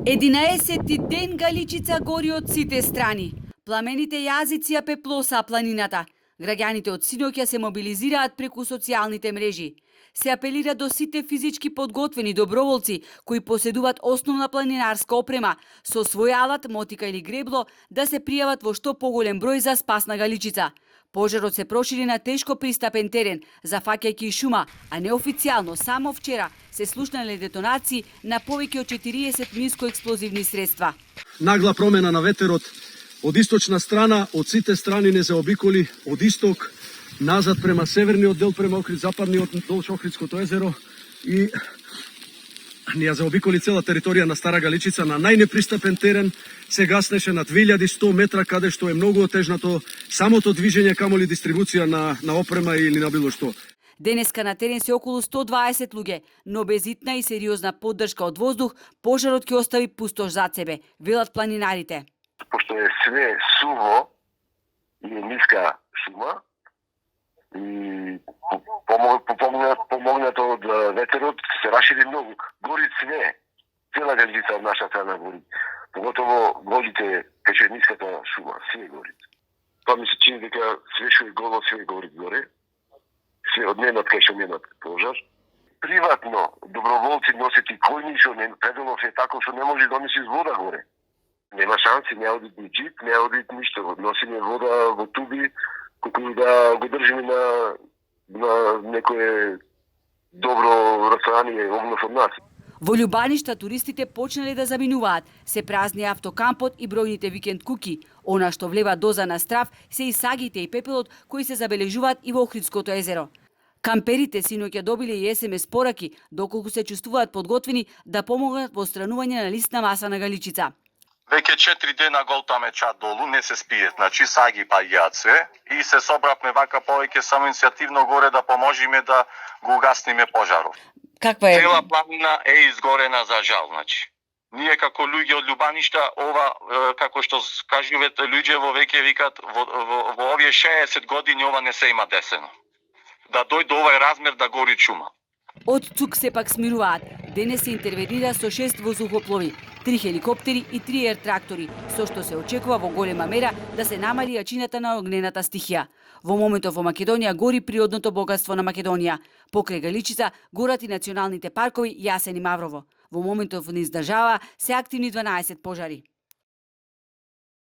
11-ти ден Галичица гори од сите страни. Пламените јазици ја пеплоса планината. Граѓаните од синоќа се мобилизираат преку социјалните мрежи. Се апелира до сите физички подготвени доброволци кои поседуваат основна планинарска опрема со свој алат, мотика или гребло да се пријават во што поголем број за спас на Галичица. Пожарот се прошири на тешко пристапен терен, зафаќајќи и шума, а неофицијално само вчера се слушнале детонации на повеќе од 40 минско-експлозивни средства. Нагла промена на ветерот од источна страна, од сите страни не заобиколи, од исток назад према северниот дел, према Охрид, западниот долж Охридското езеро и ни ја заобиколи цела територија на Стара Галичица на најнепристапен терен. Се гаснеше на 2100 метра, каде што е многу отежнато самото движење, камоли дистрибуција на опрема или на било што. Денеска на терен се околу 120 луѓе, но без итна и сериозна поддршка од воздух, пожарот ќе остави пустош зад себе, велат планинарите. Пошто е све суво и е ниска шума, и помогнато од ветерот се рашири многу. Гори све, цела Галичица од наша страна гори. Поготово голите, кај е ниската шума, све гори. Тоа ми се чини дека све што е голо, све гори горе. Све од немат кај што немат пожар. Приватно, доброволци носят и којни што не пределов е тако што не може да носи вода горе. Нема шанси, не одит ни джип, не одит ништо. Носиме вода во туби, колку да го држиме на некое добро расстојание огнов од нас. Во Љубаништа туристите почнале да заминуваат. Се празни автокампот и бројните викенд куки. Она што влева доза на страв се и сагите и пепелот кои се забележуваат и во Охридското езеро. Камперите синоќа добиле и СМС пораки, доколку се чувствуваат подготвени да помогнат во отстранување на листна маса на Галичица. Веќе 4 дена голтаме чат долу, не се спиет, значи саги па јацве и се собравме вака повеќе само иницијативно горе да поможиме да го угасниме пожаров. Каква е? Цела планина е изгорена за жал, значи. Ние како луѓе од Љубаништа, ова како што кажувате луѓе во веќе викат во овие 60 години ова не се има десено. Да дојде овај размер да гори шума. Од тук сепак смируваат. Денес се интервенира со 6 воздухоплови, 3 хеликоптери и 3 ертрактори, со што се очекува во голема мера да се намали јачината на огнената стихија. Во моментов во Македонија гори природното богатство на Македонија. Покрај Галичица горат и националните паркови Јасен и Маврово. Во моментов низ држава се активни 12 пожари.